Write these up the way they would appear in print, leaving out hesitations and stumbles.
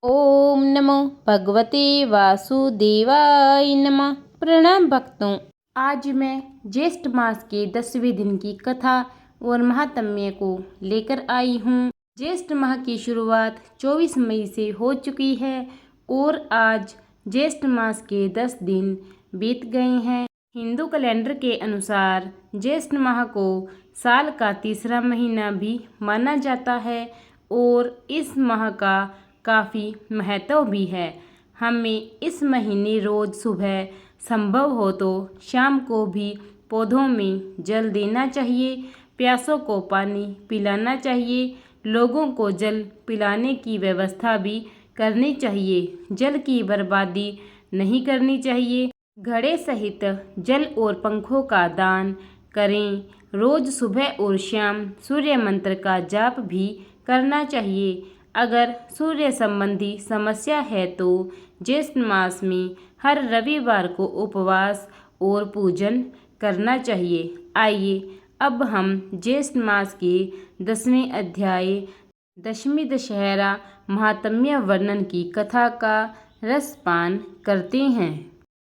ओम नमो भगवते वासुदेवाय नमः। प्रणाम भक्तों, आज मैं ज्येष्ठ मास के 10वें दिन की कथा और महात्म्य को लेकर आई हूँ। ज्येष्ठ माह की शुरुआत 24 मई से हो चुकी है और आज ज्येष्ठ मास के 10 दिन बीत गए हैं। हिंदू कैलेंडर के अनुसार ज्येष्ठ माह को साल का तीसरा महीना भी माना जाता है और इस माह का काफ़ी महत्व भी है। हमें इस महीने रोज़ सुबह संभव हो तो शाम को भी पौधों में जल देना चाहिए, प्यासों को पानी पिलाना चाहिए, लोगों को जल पिलाने की व्यवस्था भी करनी चाहिए। जल की बर्बादी नहीं करनी चाहिए। घड़े सहित जल और पंखों का दान करें। रोज़ सुबह और शाम सूर्य मंत्र का जाप भी करना चाहिए। अगर सूर्य संबंधी समस्या है तो ज्येष्ठ मास में हर रविवार को उपवास और पूजन करना चाहिए। आइए अब हम ज्येष्ठ मास के 10वें अध्याय दशमी दशहरा महात्म्य वर्णन की कथा का रसपान करते हैं।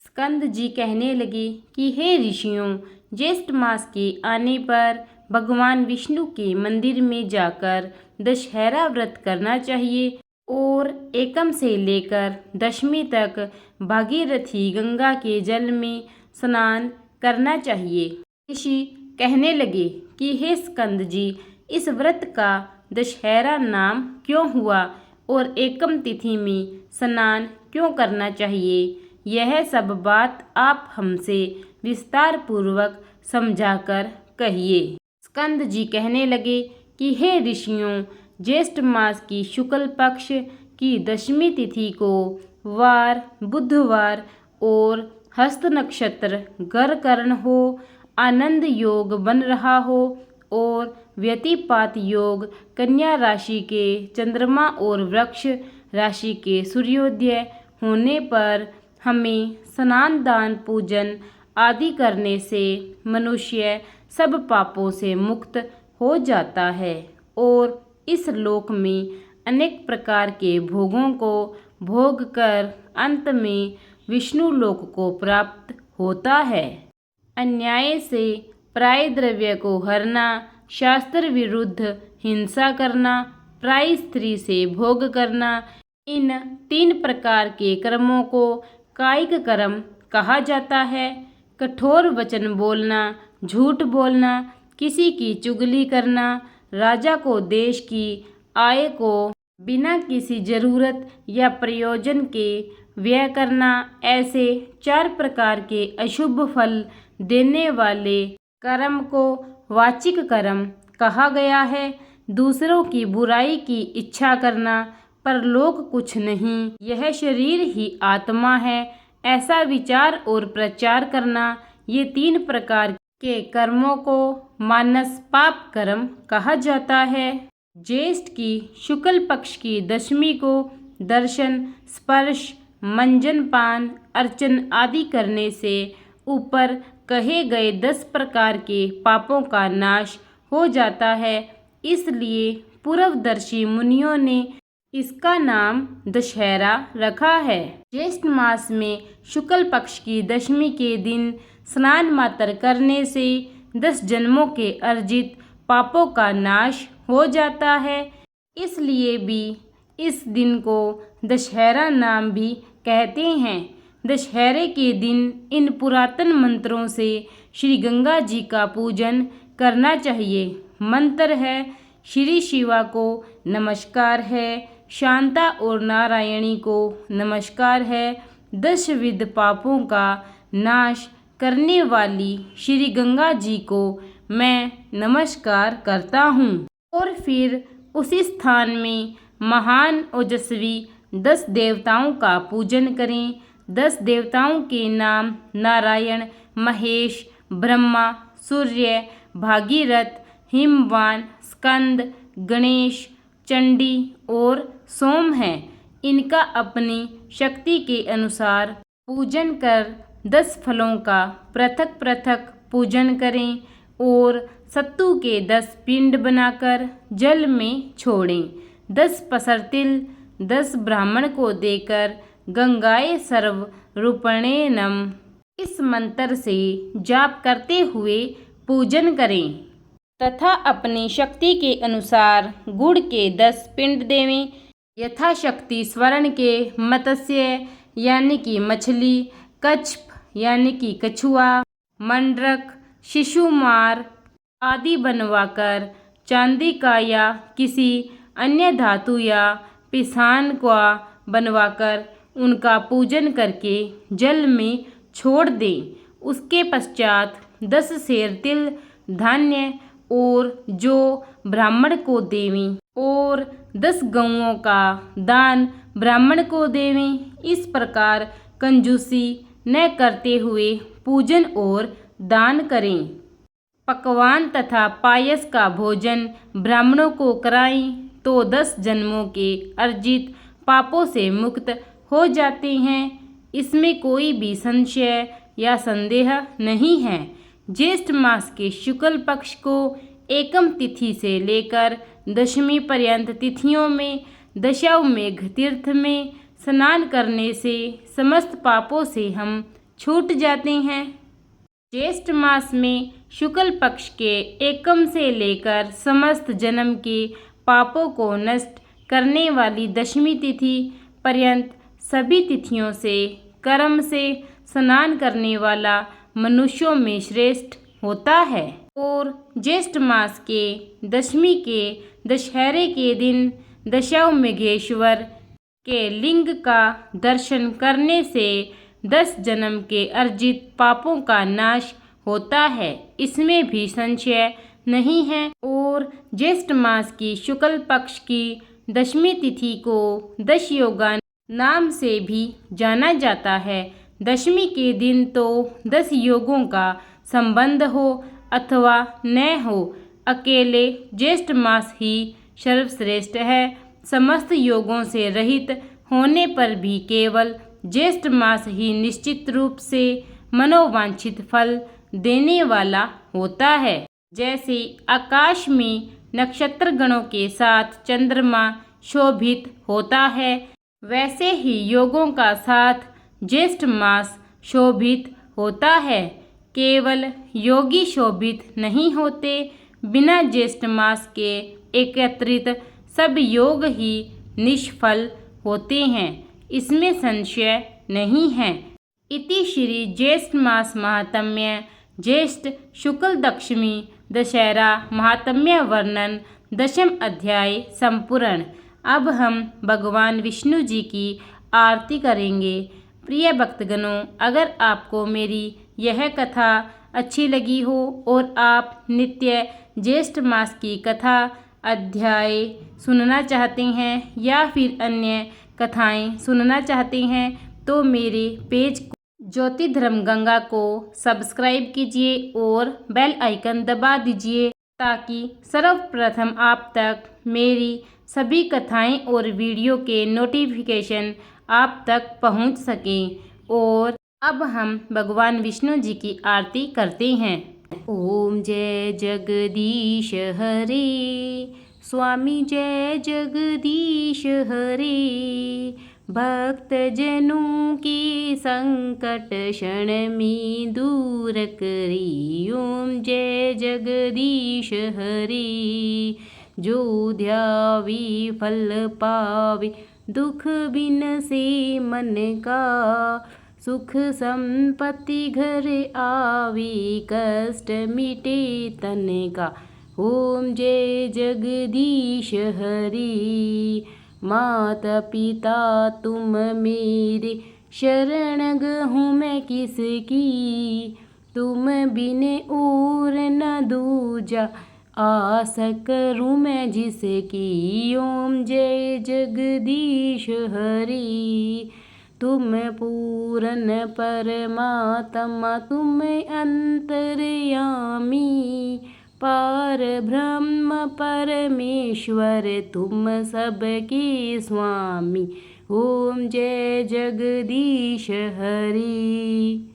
स्कंद जी कहने लगे कि हे ऋषियों, ज्येष्ठ मास के आने पर भगवान विष्णु के मंदिर में जाकर दशहरा व्रत करना चाहिए और एकम से लेकर दशमी तक भागीरथी गंगा के जल में स्नान करना चाहिए। ऋषि कहने लगे कि हे स्कंद जी, इस व्रत का दशहरा नाम क्यों हुआ और एकम तिथि में स्नान क्यों करना चाहिए, यह सब बात आप हमसे विस्तार पूर्वक समझाकर कहिए। स्कंद जी कहने लगे कि हे ऋषियों, ज्येष्ठ मास की शुक्ल पक्ष की दशमी तिथि को वार बुधवार और हस्त नक्षत्र गरकरण हो, आनंद योग बन रहा हो और व्यतिपात योग कन्या राशि के चंद्रमा और वृक्ष राशि के सूर्योदय होने पर हमें स्नान दान पूजन आदि करने से मनुष्य सब पापों से मुक्त हो जाता है और इस लोक में अनेक प्रकार के भोगों को भोग कर अंत में विष्णु लोक को प्राप्त होता है। अन्याय से पराय द्रव्य को हरना, शास्त्र विरुद्ध हिंसा करना, पराई स्त्री से भोग करना, इन 3 प्रकार के कर्मों को कायिक कर्म कहा जाता है। कठोर वचन बोलना, झूठ बोलना, किसी की चुगली करना, राजा को देश की आय को बिना किसी जरूरत या प्रयोजन के व्यय करना, ऐसे 4 प्रकार के अशुभ फल देने वाले कर्म को वाचिक कर्म कहा गया है। दूसरों की बुराई की इच्छा करना, परलोक कुछ नहीं, यह शरीर ही आत्मा है, ऐसा विचार और प्रचार करना, ये 3 प्रकार के कर्मों को मानस पाप कर्म कहा जाता है। ज्येष्ठ की शुक्ल पक्ष की दशमी को दर्शन, स्पर्श, मंजन पान, अर्चन आदि करने से ऊपर कहे गए 10 प्रकार के पापों का नाश हो जाता है। इसलिए पूर्वदर्शी मुनियों ने इसका नाम दशहरा रखा है। ज्येष्ठ मास में शुक्ल पक्ष की दशमी के दिन स्नान मात्र करने से 10 जन्मों के अर्जित पापों का नाश हो जाता है। इसलिए भी इस दिन को दशहरा नाम भी कहते हैं। दशहरे के दिन इन पुरातन मंत्रों से श्री गंगा जी का पूजन करना चाहिए। मंत्र है, श्री शिवा को नमस्कार है, शांता और नारायणी को नमस्कार है, 10 विध पापों का नाश करने वाली श्री गंगा जी को मैं नमस्कार करता हूँ। और फिर उसी स्थान में महान ओजस्वी 10 देवताओं का पूजन करें। 10 देवताओं के नाम नारायण, महेश, ब्रह्मा, सूर्य, भागीरथ, हिमवान, स्कंद, गणेश, चंडी और सोम हैं। इनका अपनी शक्ति के अनुसार पूजन कर 10 फलों का पृथक पृथक पूजन करें और सत्तू के 10 पिंड बनाकर जल में छोड़ें। 10 पसर तिल, 10 ब्राह्मण को देकर गंगाए सर्व रूपणे नम इस मंत्र से जाप करते हुए पूजन करें तथा अपनी शक्ति के अनुसार गुड़ के 10 पिंड देवें। यथाशक्ति स्वर्ण के मत्स्य यानी कि मछली, कच्छप यानी कि कछुआ, मंडरक, शिशुमार आदि बनवाकर चांदी का या किसी अन्य धातु या पिसान का बनवाकर उनका पूजन करके जल में छोड़ दें। उसके पश्चात 10 सेर तिल धान्य और जो ब्राह्मण को देवें और 10 गौओं का दान ब्राह्मण को देवें। इस प्रकार कंजूसी न करते हुए पूजन और दान करें। पकवान तथा पायस का भोजन ब्राह्मणों को कराएं तो 10 जन्मों के अर्जित पापों से मुक्त हो जाते हैं। इसमें कोई भी संशय या संदेह नहीं है। ज्येष्ठ मास के शुक्ल पक्ष को एकम तिथि से लेकर दशमी पर्यंत तिथियों में दशाश्वमेध तीर्थ में स्नान करने से समस्त पापों से हम छूट जाते हैं। ज्येष्ठ मास में शुक्ल पक्ष के एकम से लेकर समस्त जन्म के पापों को नष्ट करने वाली दशमी तिथि पर्यंत सभी तिथियों से कर्म से स्नान करने वाला मनुष्यों में श्रेष्ठ होता है। और ज्येष्ठ मास के दशमी के दशहरे के दिन दशाश्वमेधेश्वर के लिंग का दर्शन करने से 10 जन्म के अर्जित पापों का नाश होता है। इसमें भी संशय नहीं है। और ज्येष्ठ मास की शुक्ल पक्ष की दशमी तिथि को दशयोगा नाम से भी जाना जाता है। दशमी के दिन तो 10 योगों का संबंध हो अथवा न हो, अकेले ज्येष्ठ मास ही सर्वश्रेष्ठ है। समस्त योगों से रहित होने पर भी केवल ज्येष्ठ मास ही निश्चित रूप से मनोवांछित फल देने वाला होता है। जैसे आकाश में नक्षत्र गणों के साथ चंद्रमा शोभित होता है, वैसे ही योगों का साथ ज्येष्ठ मास शोभित होता है। केवल योगी शोभित नहीं होते, बिना ज्येष्ठ मास के एकत्रित सब योग ही निष्फल होते हैं। इसमें संशय नहीं है। इति श्री ज्येष्ठ मास महात्म्य ज्येष्ठ शुक्ल दशमी दशहरा महात्म्य वर्णन 10th अध्याय संपूर्ण। अब हम भगवान विष्णु जी की आरती करेंगे। प्रिय भक्तगणों, अगर आपको मेरी यह कथा अच्छी लगी हो और आप नित्य ज्येष्ठ मास की कथा अध्याय सुनना चाहते हैं या फिर अन्य कथाएं सुनना चाहते हैं तो मेरे पेज ज्योति धर्म गंगा को सब्सक्राइब कीजिए और बेल आइकन दबा दीजिए ताकि सर्वप्रथम आप तक मेरी सभी कथाएं और वीडियो के नोटिफिकेशन आप तक पहुंच सकें। और अब हम भगवान विष्णु जी की आरती करते हैं। ओम जय जगदीश हरे, स्वामी जय जगदीश हरे, भक्त जनों के संकट क्षण में दूर करी। ओम जय जगदीश हरे, जो ध्यावे फल पावे, दुख बिन से मन का, सुख संपत्ति घर आवे, कष्ट मिटे तन का। ओम जय जगदीश हरि, माता पिता तुम मेरे, शरण गहूँ मैं किसकी, तुम बिन और न दूजा, आस करूँ मैं जिसकी। ओम जय जगदीश हरि, तुम पूर्ण परमात्मा, तुम अंतर्यामी, पार ब्रह्म परमेश्वर, तुम सबके स्वामी। ओम जय जगदीश हरि,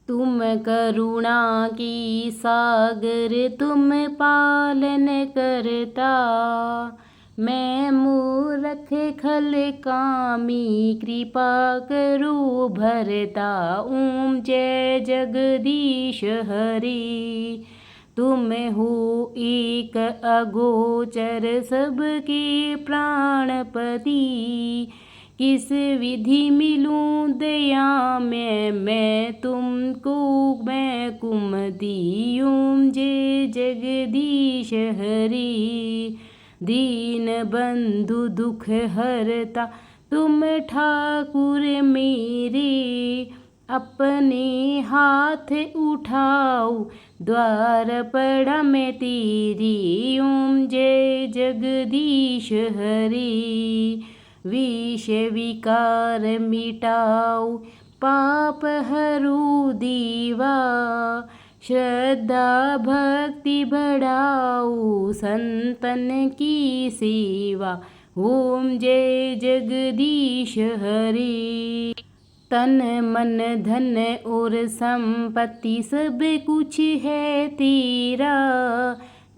तुम करुणा की सागर, तुम पालन करता, मैं मूरख खल कामी, कृपा करो भरता ओम जय जगदीश हरि। तुम हो एक अगोचर सबके प्राणपति, किस विधि मिलूं दया में मैं तुमको मैं कुमति। ओम जय जगदीश हरि। दीन बंधु दुख हरता तुम ठाकुर मेरे, अपने हाथ उठाओ द्वार पड़ा मैं तेरी। ओम जय जगदीश हरि। विष विकार मिटाओ पाप हरू दीवा, श्रद्धा भक्ति बढ़ाओ संतन की सेवा। ओम जय जगदीश हरि। तन मन धन और संपत्ति सब कुछ है तेरा,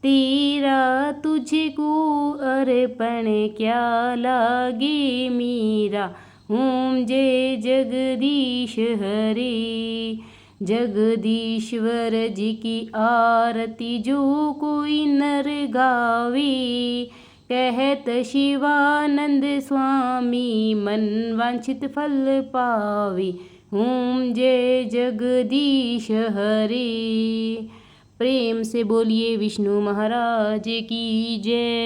तेरा तुझको अर्पण क्या लागे मेरा। ओम जय जगदीश हरि। जगदीश्वर जी की आरती जो कोई नर गावे, कहत शिवानंद स्वामी मन वांछित फल पावे। ओम जय जगदीश हरि। प्रेम से बोलिए विष्णु महाराज की जय।